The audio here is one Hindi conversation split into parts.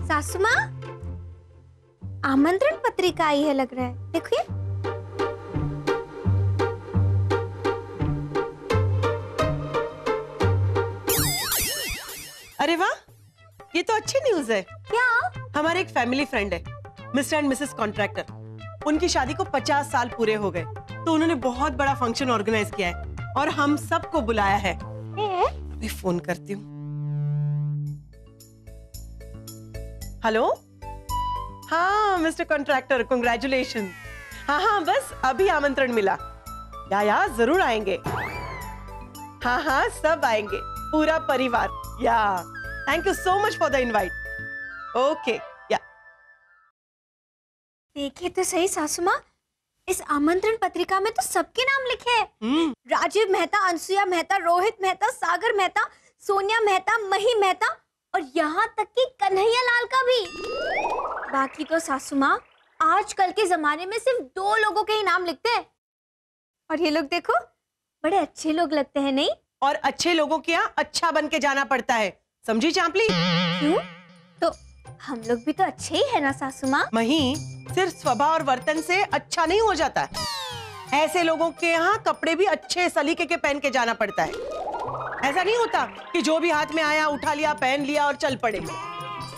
सासू माँ, आमंत्रण पत्रिका आई है लग रहा है, देखिए। अरे वाह, ये तो अच्छी न्यूज है। क्या? हमारे एक फैमिली फ्रेंड है, मिस्टर एंड मिसेस कॉन्ट्रैक्टर। उनकी शादी को 50 साल पूरे हो गए, तो उन्होंने बहुत बड़ा फंक्शन ऑर्गेनाइज किया है और हम सबको बुलाया है। अभी फोन करती हूँ। हेलो, हाँ मिस्टर कॉन्ट्रैक्टर, कांग्रेचुलेशन। हाँ, बस अभी आमंत्रण मिला। या जरूर आएंगे। हाँ, सब आएंगे, पूरा परिवार। या thank you so much for the invite. Okay, या देखिए तो सही सासू माँ, इस आमंत्रण पत्रिका में तो सबके नाम लिखे हैं। राजीव मेहता, अनसुया मेहता, रोहित मेहता, सागर मेहता, सोनिया मेहता, मही मेहता और यहाँ तक कि कन्हैया लाल का भी। बाकी तो सासू माँ, आजकल के जमाने में सिर्फ 2 लोगों के ही नाम लिखते हैं। और ये लोग देखो, बड़े अच्छे लोग लगते हैं, नहीं? और अच्छे लोगों के यहाँ अच्छा बन के जाना पड़ता है, समझी चांपली? क्यों? तो हम लोग भी तो अच्छे ही है ना सासू माँ? मही, सिर्फ स्वभाव और वर्तन से अच्छा नहीं हो जाता। ऐसे लोगों के यहाँ कपड़े भी अच्छे सलीके के पहन के जाना पड़ता है। ऐसा नहीं होता कि जो भी हाथ में आया उठा लिया, पहन लिया और चल पड़े।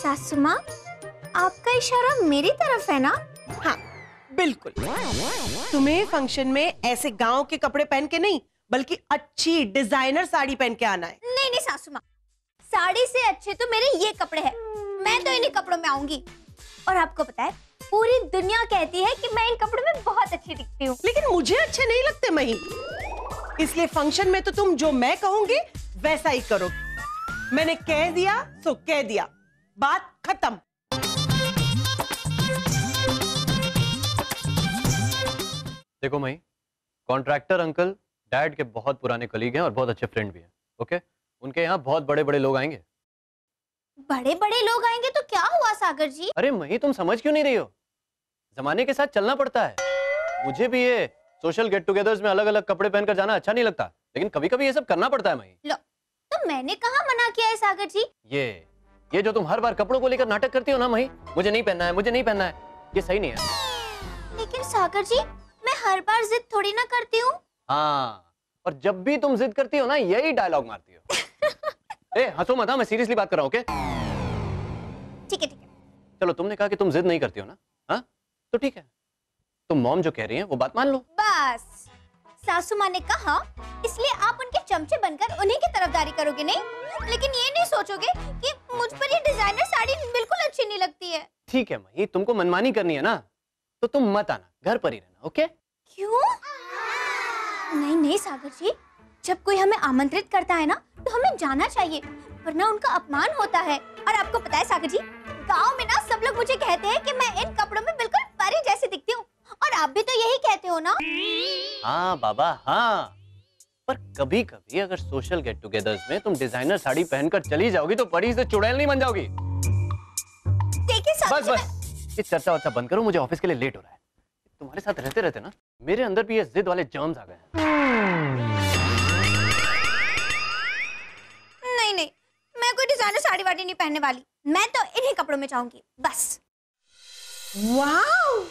सासू माँ, आपका इशारा मेरी तरफ है ना? हाँ, बिल्कुल। तुम्हें फंक्शन में ऐसे गांव के कपड़े पहन के नहीं, बल्कि अच्छी डिजाइनर साड़ी पहन के आना है। नहीं सासू माँ, साड़ी से अच्छे तो मेरे ये कपड़े हैं। मैं तो इन्हीं कपड़ों में आऊंगी। और आपको पता है, पूरी दुनिया कहती है कि मैं इन कपड़ों में बहुत अच्छी दिखती हूँ। लेकिन मुझे अच्छे नहीं लगते मही, इसलिए फंक्शन में तो तुम जो मैं कहूंगी वैसा ही करो। मैंने कह दिया तो कह दिया, बात खत्म। देखो मही, कॉन्ट्रैक्टर अंकल डैड के बहुत पुराने कलीग हैं और बहुत अच्छे फ्रेंड भी हैं। ओके, उनके यहाँ बहुत बड़े बड़े लोग आएंगे। बड़े बड़े लोग आएंगे तो क्या हुआ सागर जी? अरे मही, तुम समझ क्यों नहीं रही हो? जमाने के साथ चलना पड़ता है। मुझे भी ये सोशल गेट टुगेदर्स में अलग अलग कपड़े पहनकर जाना अच्छा नहीं लगता, लेकिन कभी कभी ये सब करना पड़ता है मही। लो, तो मैंने कहाँ मना किया है सागर जी? ये जो तुम हर बार कपड़ों को लेकर नाटक करती हो ना मही, मुझे नहीं पहनना है, मुझे नहीं पहनना है, ये सही नहीं है। लेकिन सागर जी, मैं हर बार जिद थोड़ी ना करती हूँ। हाँ, और जब भी तुम जिद करती हो ना, यही डायलॉग मारती हो। ए, हंसो मत, मैं सीरियसली बात कर रहा हूँ। ओके, ठीक है। चलो, तुमने कहा कि तुम जिद नहीं करती हो ना, हाँ तो ठीक है, तुम मॉम जो कह रही हैं वो बात मान लो। बस, सासू माँ ने कहा, इसलिए आप उनके चमचे बनकर उन्हीं की तरफदारी करोगे, नहीं? लेकिन ये नहीं सोचोगे कि मुझ पर ये डिजाइनर साड़ी बिल्कुल अच्छी नहीं लगती है। ठीक है मही, तुमको मनमानी करनी है ना, तो तुम मत आना, घर पर ही रहना। ओके? क्यों? नहीं सागर जी, जब कोई हमें आमंत्रित करता है ना, तो हमें जाना चाहिए, वरना उनका अपमान होता है। और आपको पता है सागर जी, गांव में ना सब लोग मुझे कहते हैं कि मैं इन कपड़ों में बिल्कुल परी जैसी दिखती हूँ। और आप भी तो यही कहते हो ना? हाँ बाबा, हाँ, पर कभी कभी अगर सोशल गेट टुगेदर्स में तुम डिजाइनर साड़ी पहनकर चली जाओगी तो परी से चुड़ैल नहीं बन जाओगी। देखिए सागर जी, बस, ये चर्चा वर्चा बंद करो, मुझे ऑफिस के लिए लेट हो रहा है। तुम्हारे साथ रहते रहते ना मेरे अंदर भी ये जिद वाले जर्म्स आ गए हैं। नहीं, मैं कोई डिजाइनर साड़ी वाड़ी नहीं पहनने वाली। मैं तो इन्हीं कपड़ों में जाऊंगी, बस। वाओ,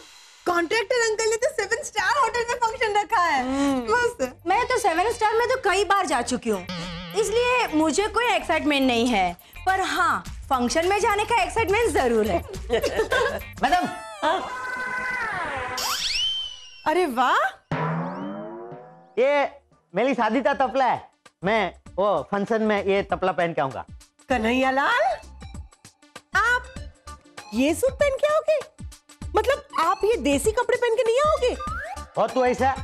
कॉन्ट्रैक्टर अंकल ने तो 7 स्टार होटल में फंक्शन रखा है। मस्त। मैं तो 7 स्टार में तो कई बार जा चुकी हूँ, इसलिए मुझे कोई एक्साइटमेंट नहीं है, पर हाँ, फंक्शन में जाने का एक्साइटमेंट जरूर है। मैडम, अरे वाह, ये मेरी शादी का तबला है। मैं वो फंक्शन में ये तबला पहन के आऊंगा। कन्हैया लाल, आप ये सूट पहन के आओगे? मतलब आप ये देसी कपड़े पहन के नहीं आओगे? हो तो ऐसा,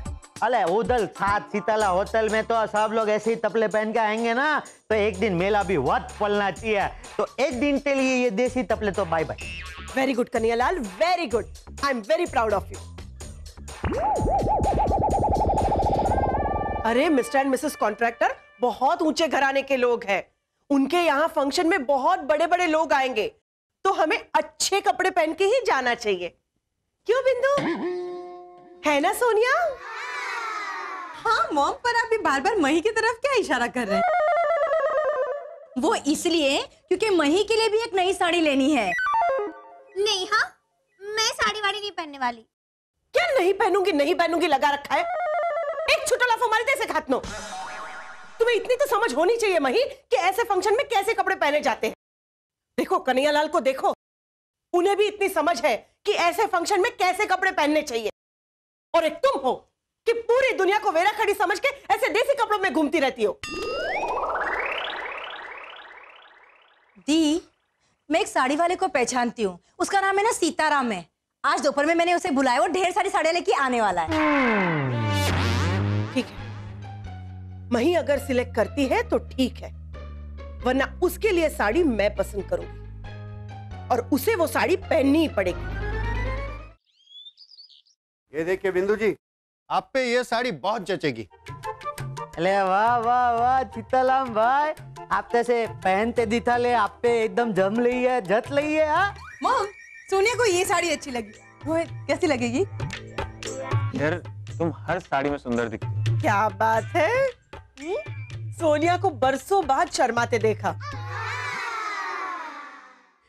अले उधर 7 सितारा होटल में तो सब लोग ऐसे ही तबले पहन के आएंगे ना, तो एक दिन मेला भी वक्त पलना चाहिए। तो एक दिन के लिए ये देसी तबले तो bye bye. Very good Kanhaiya Lal, very good. I am very proud of you. अरे मिस्टर एंड मिसेस कॉन्ट्रैक्टर बहुत ऊंचे घराने के लोग हैं, उनके यहाँ फंक्शन में बहुत बड़े बड़े लोग आएंगे, तो हमें अच्छे कपड़े पहन के ही जाना चाहिए। क्यों बिंदु, है ना सोनिया? हाँ मॉम, पर आप भी बार बार मही की तरफ क्या इशारा कर रहे हैं? वो इसलिए क्योंकि मही के लिए भी एक नई साड़ी लेनी है। नहीं, हाँ मैं साड़ी वाड़ी नहीं पहनने वाली। क्या नहीं पहनूंगी लगा रखा है। एक छोटा लाफा मारी दे से खातनो। तुम्हें इतनी तो समझ होनी चाहिए मही कि ऐसे फंक्शन में कैसे कपड़े पहने जाते हैं। देखो कन्हैयालाल को देखो, उन्हें भी इतनी समझ है कि ऐसे फंक्शन में कैसे कपड़े पहनने चाहिए। और एक तुम हो कि पूरी दुनिया को वेरा खड़ी समझ के ऐसे देसी कपड़ों में घूमती रहती हो। दी, मैं एक साड़ी वाले को पहचानती हूँ, उसका नाम है ना सीताराम है। आज दोपहर में मैंने उसे बुलाया, वो ढेर सारी साड़ियां लेके आने वाला है। ठीक है, मही अगर सिलेक्ट करती है तो ठीक है, वरना उसके लिए साड़ी मैं पसंद करूंगी और उसे वो साड़ी पहननी ही पड़ेगी। ये देखिए बिंदु जी, आप पे ये साड़ी बहुत जचेगी। अरे वाह वाह वाह चित्तलाम भाई, आप तैसे पहनते दिखाले आप पे एकदम जम रही है, जत रही है। हाँ मॉम, सोनिया को ये साड़ी अच्छी लगी, वो कैसी लगेगी? यार तुम हर साड़ी में सुंदर दिखती हो। क्या बात है। सोनिया को बरसों बाद शर्माते देखा।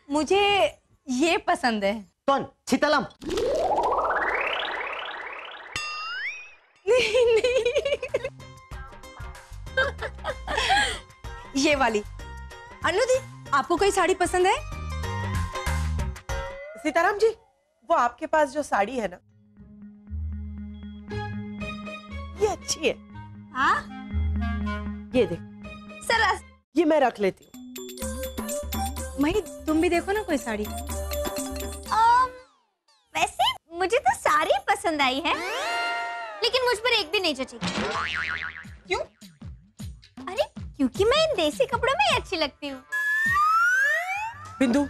मुझे ये पसंद है। कौन? चित्तलाम? ये वाली। अनु दी, आपको कोई साड़ी पसंद है? सीताराम जी, वो आपके पास जो साड़ी है ना, ये अच्छी है। हाँ ये देख, सरस। ये मैं रख लेती हूँ। मही, तुम भी देखो ना कोई साड़ी। वैसे मुझे तो सारी पसंद आई है, लेकिन मुझ पर एक भी नहीं जची। क्यों? अरे क्योंकि मैं इन देसी कपड़ों में ही अच्छी लगती हूँ। बिंदु,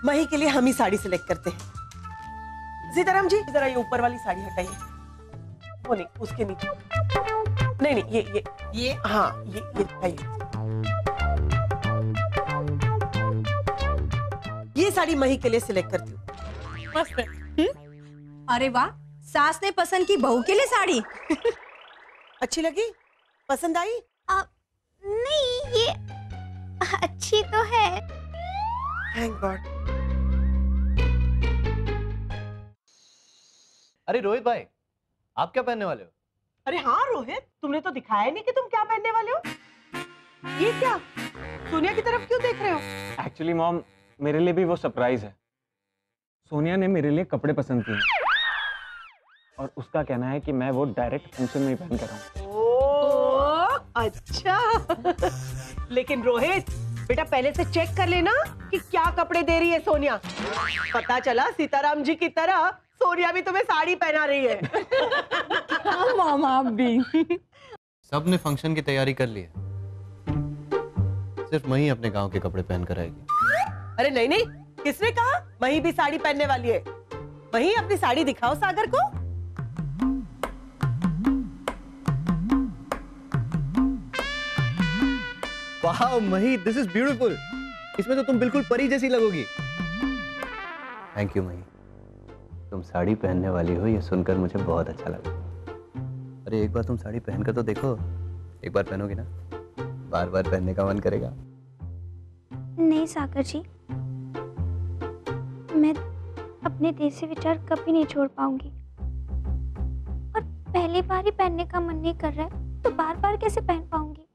मही के लिए हम ही साड़ी सिलेक्ट करते हैं। सीताराम जी, जरा ये ऊपर वाली साड़ी हटाइए। वो नहीं, उसके नीचे। नहीं, ये हाँ, ये हटाइए। ये साड़ी मही के लिए सिलेक्ट करती हूँ। मस्त है। अरे वाह, सास ने पसंद की बहू के लिए साड़ी। अच्छी लगी? पसंद आई? नहीं, ये अच्छी तो है। Thank God. अरे रोहित भाई, आप क्या पहनने वाले हो? अरे हाँ रोहित, तुमने तो दिखाया नहीं कि तुम क्या पहनने वाले हो। ये क्या? सोनिया की तरफ क्यों देख रहे हो? एक्चुअली मॉम, मेरे लिए भी वो सरप्राइज है। सोनिया ने मेरे लिए कपड़े पसंद किए और उसका कहना है कि मैं वो डायरेक्ट फंक्शन में ही पहन कर आऊं। ओह, अच्छा। लेकिन रोहित बेटा, पहले से चेक कर लेना कि क्या कपड़े दे रही है सोनिया। पता चला सीताराम जी की तरह सोनिया भी तुम्हें साड़ी पहना रही है। मामा आप भी। सबने फंक्शन की तैयारी कर ली है, सिर्फ मही अपने गांव के कपड़े पहन कर आएगी। अरे नहीं, किसने कहा मही भी साड़ी पहनने वाली है? मही, अपनी साड़ी दिखाओ सागर को। वाह मही, दिस इज ब्यूटीफुल। इसमें तो तुम बिल्कुल परी जैसी लगोगी। थैंक यू मही, तुम साड़ी पहनने वाली हो ये सुनकर मुझे बहुत अच्छा लगा। अरे एक बार तुम साड़ी पहनकर तो देखो, एक बार पहनोगी ना, बार बार पहनने का मन करेगा। नहीं सागर जी, मैं अपने देसी विचार कभी नहीं छोड़ पाऊंगी। और पहली बार ही पहनने का मन नहीं कर रहा है, तो बार बार कैसे पहन पाऊंगी?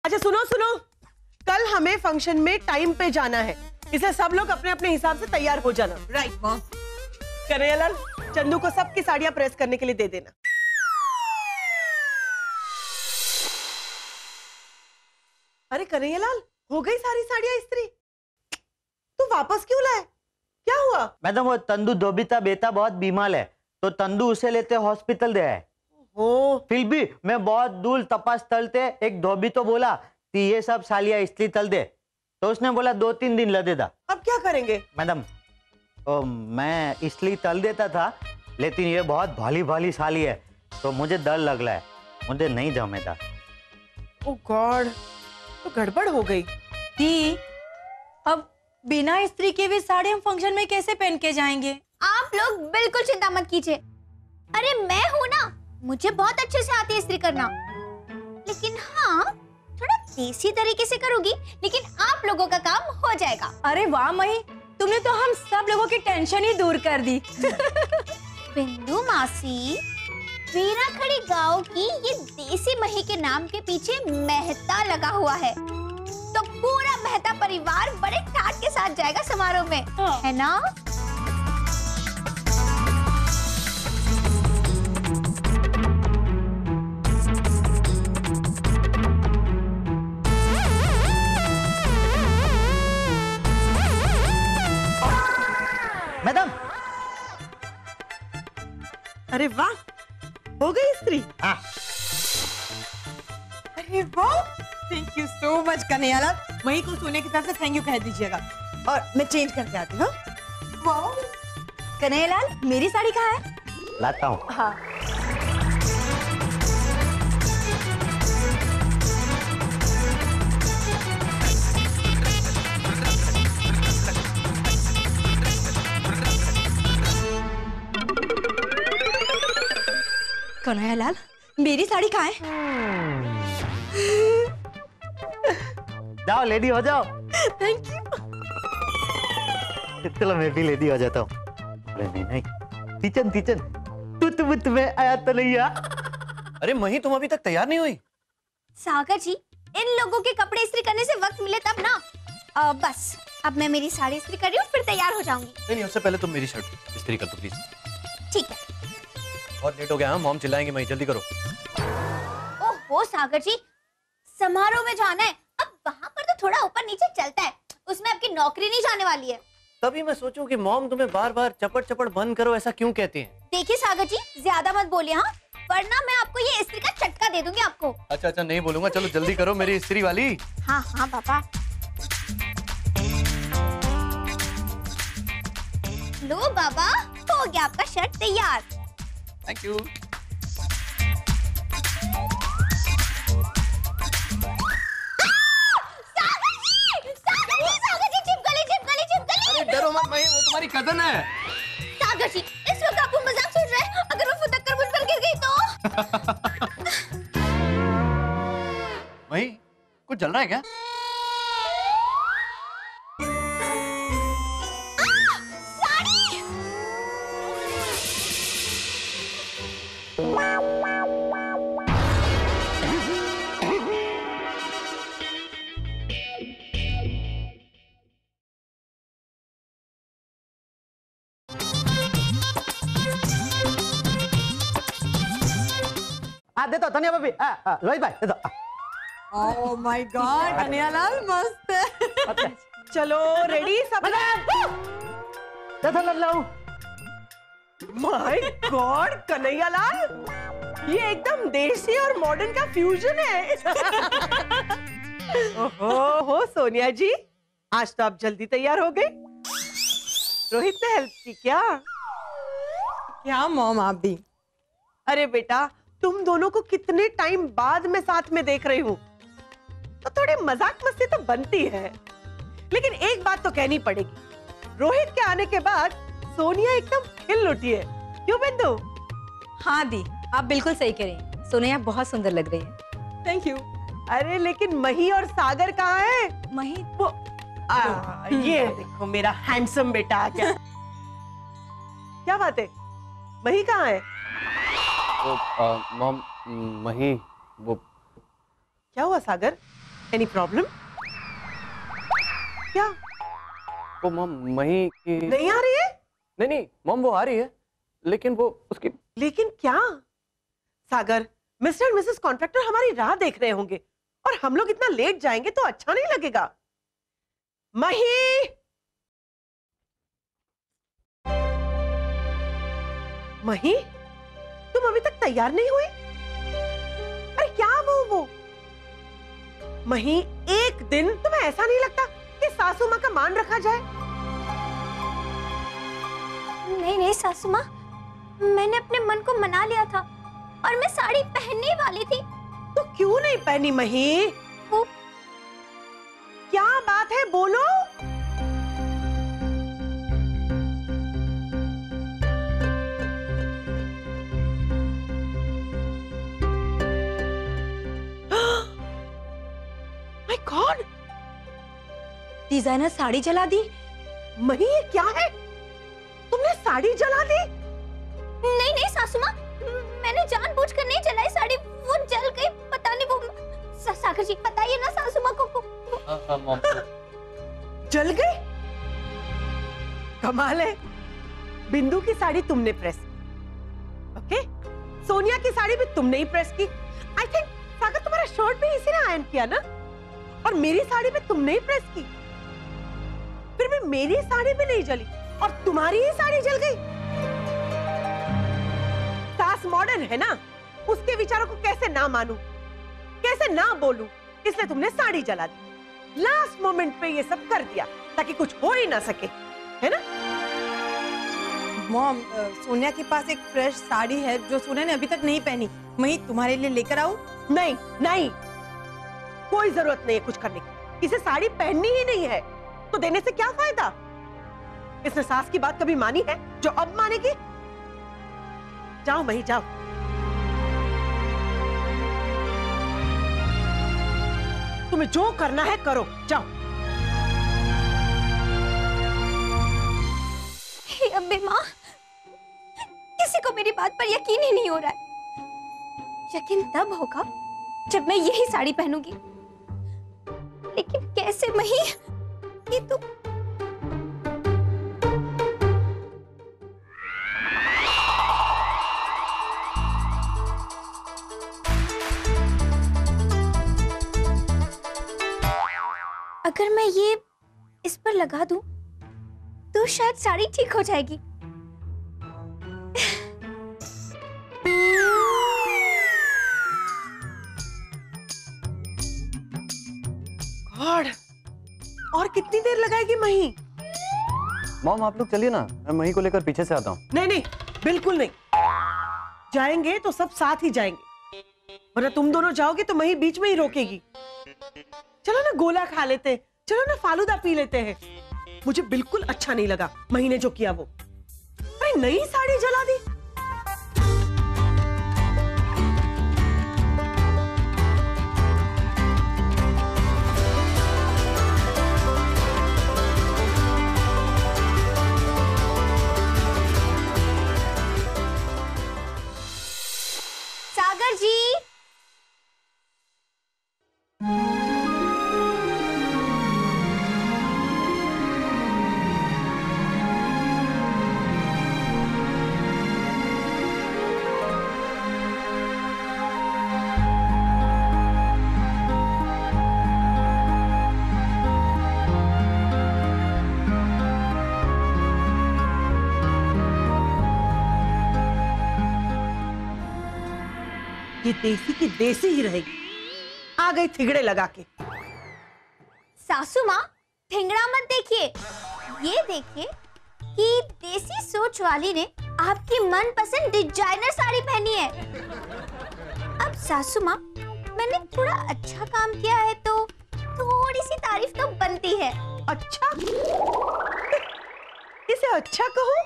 अच्छा सुनो, कल हमें फंक्शन में टाइम पे जाना है, इसलिए सब लोग अपने अपने हिसाब से तैयार हो जाना। Right mom. कन्हैयालाल, चंदू को सबकी साड़ियां प्रेस करने के लिए दे देना। अरे कन्हैयालाल, हो गई सारी साड़ियां इस्त्री? तू वापस क्यों लाए? क्या हुआ? मैडम, वो तंदू धोबिता बेटा बहुत बीमार है, तो तंदू उसे लेते हॉस्पिटल गया है। फिर भी मैं बहुत दूर तपास तलते एक धोबी तो बोला कि ये सब सालियां इसलिए तल दे, तो उसने बोला 2-3 दिन लगे था। अब क्या करेंगे? मैडम, तो मैं इसलिए तल देता था, लेकिन ये बहुत भाली भाली साली है, तो मुझे डर लग रहा है, मुझे नहीं जमेगा। ओह गॉड, तो गड़बड़ हो गई। दी, अब बिना इस्त्री के भी साड़ी हम फंक्शन में कैसे पहन के जाएंगे? आप लोग बिल्कुल चिंता मत कीजिए। अरे मैं हूं ना, मुझे बहुत अच्छे से आती है इस्त्री करना। लेकिन हाँ, थोड़ा देसी तरीके से करूंगी, लेकिन आप लोगों का काम हो जाएगा। अरे वाह मही, तुमने तो हम सब लोगों की टेंशन ही दूर कर दी। बिंदु मासी, वीराखड़ी गांव की ये देसी मही के नाम के पीछे मेहता लगा हुआ है, तो पूरा मेहता परिवार बड़े ठाट के साथ जाएगा समारोह में, है ना? मैडम। अरे वाह, हो गई इस्त्री। हाँ। अरे वाह, thank you so much Kanhaiyalal. मही को सोने की तरफ से थैंक यू कह दीजिएगा, और मैं चेंज करके आती हूँ। वाह कन्हैयालाल, मेरी साड़ी कहाँ है? लाता हूँ। हाँ। कन्हैयालाल, मेरी साड़ी कहाँ है? जाओ लेडी हो जाओ। Thank you. चलो मैं भी लेडी हो जाता हूँ। अरे नहीं, किचन किचन तुत में आया तो नहीं आ। अरे मही, तुम अभी तक तैयार नहीं हुई? सागर जी, इन लोगों के कपड़े इस्त्री करने से वक्त मिले तब ना। बस अब मैं मेरी साड़ी इस्त्री कर रही हूँ, फिर तैयार हो जाऊंगी। नहीं, उससे पहले तुम मेरी शर्ट इस्त्री कर दो प्लीज। ठीक है। बहुत लेट हो गया, मॉम चिल्लाएंगे। मही जल्दी करो। ओहो सागर जी, समारोह में जाना है, अब वहाँ पर तो थोड़ा ऊपर नीचे चलता है, उसमें आपकी नौकरी नहीं जाने वाली है। तभी मैं सोचूं कि मॉम तुम्हें बार बार चपड़ चपड़ बंद करो ऐसा क्यों कहती हैं? देखिए सागर जी, ज्यादा मत बोलिए, हाँ, वरना मैं आपको ये इस्त्री का चटका दे दूंगी आपको। अच्छा नहीं बोलूंगा, चलो जल्दी करो मेरी इस्त्री वाली। हाँ हाँ पापा। लो बाबा, हो गया आपका शर्ट तैयार। Thank you. डरो मत मही, वो तुम्हारी कजन है। सागर जी, इस वक्त आप वो मजाक सुन रहे हैं, अगर वो फुदक कर मुझ पर गिर गई तो? मही, कुछ जल रहा है क्या? साड़ी! दे दो धनिया भाभी। रोहित भाई दे दो। ओह माय गॉड, कन्हैयालाल मस्त है। चलो रेडी सब? माय गॉड कन्हैयालाल, ये एकदम देसी और मॉडर्न का फ्यूजन है। ओहो सोनिया जी, आज तो आप जल्दी तैयार हो गए। रोहित ने हेल्प की क्या? क्या मॉम आप भी? अरे बेटा, तुम दोनों को कितने टाइम बाद में साथ में देख रही हूँ, तो थोड़ी मजाक मस्ती तो बनती है, लेकिन एक बात तो कहनी पड़ेगी, रोहित के आने के बाद सोनिया एकदम खिल उठी है। क्यों बिंदु? हाँ दी, आप बिल्कुल सही कह रही हैं, सोनिया बहुत सुंदर लग रही है। Thank you. अरे लेकिन मही और सागर कहाँ है? मही वो ये देखो मेरा हैंडसम बेटा आ गया। क्या बात है, मही कहाँ है? वो मॉम, मही वो। क्या हुआ सागर? Any problem? क्या? वो मॉम मही की नहीं आ रही है? नहीं मॉम, वो आ रही है, लेकिन वो उसकी। लेकिन क्या? सागर, मिस्टर एंड मिसेस कॉन्ट्रैक्टर हमारी राह देख रहे होंगे और हम लोग इतना लेट जाएंगे तो अच्छा नहीं लगेगा। मही! मही, तुम अभी तक तैयार नहीं हुई? अरे क्या वो? मही, एक दिन तुम्हें ऐसा नहीं लगता कि सासू माँ का मान रखा जाए? नहीं सासू माँ, मैंने अपने मन को मना लिया था और मैं साड़ी पहनने वाली थी। तो क्यों नहीं पहनी मही? वो क्या बात है, बोलो। माय गॉड, डिजाइनर साड़ी जला दी। मही ये क्या है? तुमने साड़ी जला दी? नहीं नहीं सासू माँ, मैंने जानबूझकर नहीं जलाई साड़ी, वो जल गई। पता नहीं वो सागर जी बताइए ना सासू माँ को। जल गई? कमाल है, बिंदु की साड़ी तुमने प्रेस की, ओके? सोनिया की साड़ी भी तुमने ही प्रेस की। आई थिंक सागर तुम्हारा शर्ट भी इसी ने आयरन किया ना, और मेरी साड़ी भी तुमने ही प्रेस की। फिर भी मेरी साड़ी भी नहीं जली और तुम्हारी ही साड़ी जल गई। सास मॉडर्न है ना, उसके विचारों को कैसे ना मानूं, कैसे ना बोलूं, इसलिए तुमने साड़ी जला दी। लास्ट मोमेंट पे ये सब कर दिया ताकि कुछ हो ही ना सके, है ना? मॉम, सोनिया के पास एक फ्रेश साड़ी है जो सोनिया ने अभी तक नहीं पहनी। मैं तुम्हारे लिए लेकर आऊं? नहीं नहीं, कोई जरूरत नहीं है कुछ करने की। इसे साड़ी पहननी ही नहीं है तो देने से क्या फायदा? इसने सास की बात कभी मानी है जो अब मानेगी? जाओ मही जाओ। तुम्हें जो करना है करो, जाओ। हे अम्बे माँ, किसी को मेरी बात पर यकीन ही नहीं हो रहा है। यकीन तब होगा जब मैं यही साड़ी पहनूंगी। लेकिन कैसे मही? ये तो अगर मैं ये इस पर लगा दूं तो शायद साड़ी ठीक हो जाएगी। गॉड, और कितनी देर लगाएगी मही? मॉम आप लोग चलिए ना, मैं मही को लेकर पीछे से आता हूँ। नहीं नहीं, बिल्कुल नहीं। जाएंगे तो सब साथ ही जाएंगे, वरना तुम दोनों जाओगे तो मही बीच में ही रोकेगी। चलो ना गोला खा लेते, चलो ना फालूदा पी लेते हैं। मुझे बिल्कुल अच्छा नहीं लगा मही ने जो किया वो। अरे नई साड़ी जला दी। सागर जी, ये देसी की देसी ही रहेगी। आ गई थिगड़े लगा के। सासू माँ ठिंगड़ा मत देखिए, ये देखिए कि देसी सोच वाली ने आपकी मनपसंद डिजाइनर साड़ी पहनी है। अब सासू माँ, मैंने थोड़ा अच्छा काम किया है तो थोड़ी सी तारीफ तो बनती है। अच्छा, इसे अच्छा कहो?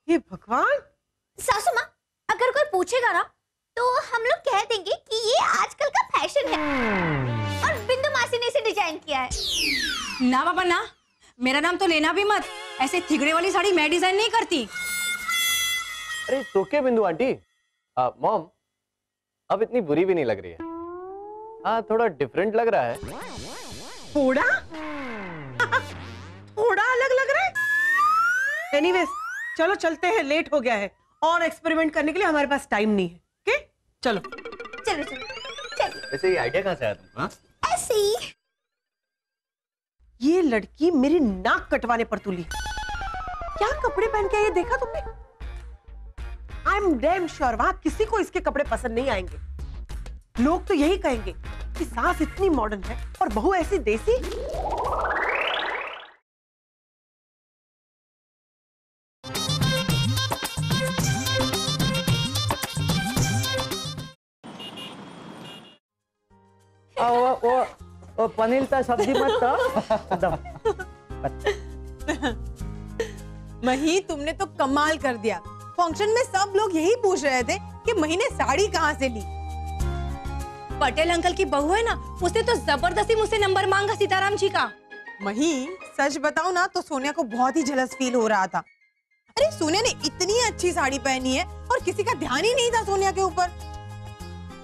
ये भगवान। सासू माँ, अगर कोई पूछेगा ना तो हम लोग कह देंगे कि ये आजकल का फैशन है और बिंदु मासी ने इसे डिजाइन किया है। ना बाबा ना, मेरा नाम तो लेना भी मत। ऐसे थिगड़े वाली साड़ी मैं डिजाइन नहीं करती। अरे तो क्या बिंदु आंटी, मॉम अब इतनी बुरी भी नहीं लग रही है। हाँ थोड़ा डिफरेंट लग रहा है। थोड़ा थोड़ा अलग लग रहा है। एनीवेज चलो चलते हैं, लेट हो गया है और एक्सपेरिमेंट करने के लिए हमारे पास टाइम नहीं है। ओके चलो चलो चलो चलो। वैसे ये आइडिया कहाँ से आया तुम? हाँ? ऐसे ही। ये लड़की मेरी नाक कटवाने पर तुली। क्या कपड़े पहन के ये देखा तुमने? आई एम डैम श्योर वहां किसी को इसके कपड़े पसंद नहीं आएंगे। लोग तो यही कहेंगे कि सास इतनी मॉडर्न है और बहू ऐसी देसी। वो पनीर का सब्जी मत तो। मही, तुमने तो कमाल कर दिया। फंक्शन में सब लोग यही पूछ रहे थे कि मही ने साड़ी कहाँ से ली। पटेल अंकल की बहू है ना, उसने तो जबरदस्ती मुझसे नंबर मांगा सीताराम जी का। मही सच बताऊं ना तो सोनिया को बहुत ही जलस फील हो रहा था। अरे सोनिया ने इतनी अच्छी साड़ी पहनी है और किसी का ध्यान ही नहीं था सोनिया के ऊपर।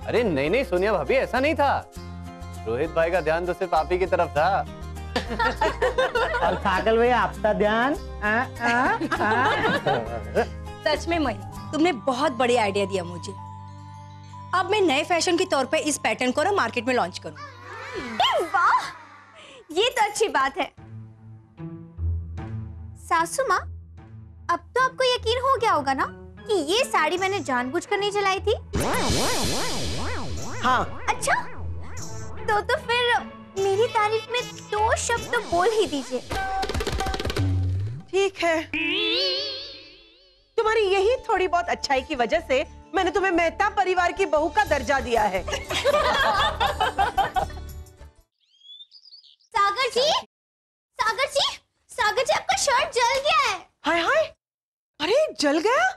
अरे नहीं नहीं सोनिया भाभी, ऐसा नहीं था। रोहित भाई का ध्यान तो सिर्फ आप ही की तरफ था। और सागल भैया आपका ध्यान? सच में मही, तुमने बहुत बड़ी आइडिया दिया मुझे। अब मैं नए फैशन के तौर पे इस पैटर्न को ना मार्केट में लॉन्च करूं। वाह, ये तो अच्छी बात है। सासू माँ, अब तो आपको यकीन हो गया होगा ना कि ये साड़ी मैंने जानबूझकर नहीं जलाई थी? हाँ। अच्छा, तो फिर मेरी तारीफ में 2 शब्द तो बोल ही दीजिए। ठीक है, तुम्हारी यही थोड़ी बहुत अच्छाई की वजह से मैंने तुम्हें मेहता परिवार की बहू का दर्जा दिया है। सागर जी, सागर जी, सागर जी, आपका शर्ट जल गया है। हाय हाय, अरे जल गया?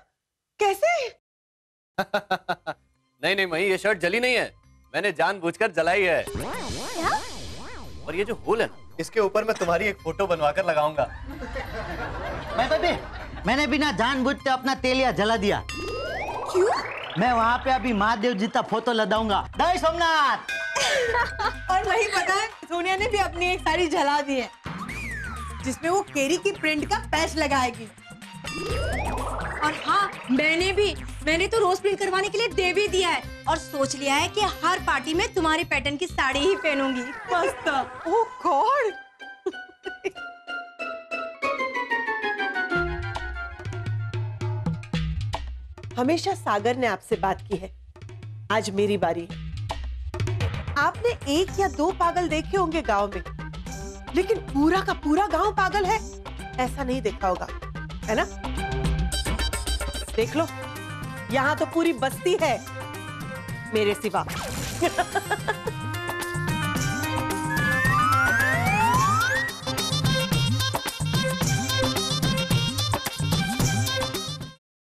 कैसे? नहीं नहीं मही, ये शर्ट जली नहीं है, मैंने जानबूझकर जलाई है। क्या? और ये जो होल है ना, इसके ऊपर मैं तुम्हारी एक फोटो बनवाकर लगाऊंगा। मैंने बिना जानबूझते अपना तेलिया जला दिया। क्यों? मैं वहाँ पे अभी महादेव जी का फोटो लगाऊंगा। जय सोमनाथ। और वही पता है, सोनिया ने भी अपनी एक साड़ी जला दी है जिसमें वो केरी की प्रिंट का पैच लगाएगी। और हाँ, मैंने तो रोज प्रिंट करवाने के लिए दे भी दिया है और सोच लिया है कि हर पार्टी में तुम्हारे पैटर्न की साड़ी ही पहनूंगी। मस्त। ओह गॉड। हमेशा सागर ने आपसे बात की है, आज मेरी बारी है। आपने 1 या 2 पागल देखे होंगे गांव में, लेकिन पूरा का पूरा गांव पागल है ऐसा नहीं देखा होगा, है ना? देख लो, यहाँ तो पूरी बस्ती है मेरे सिवा।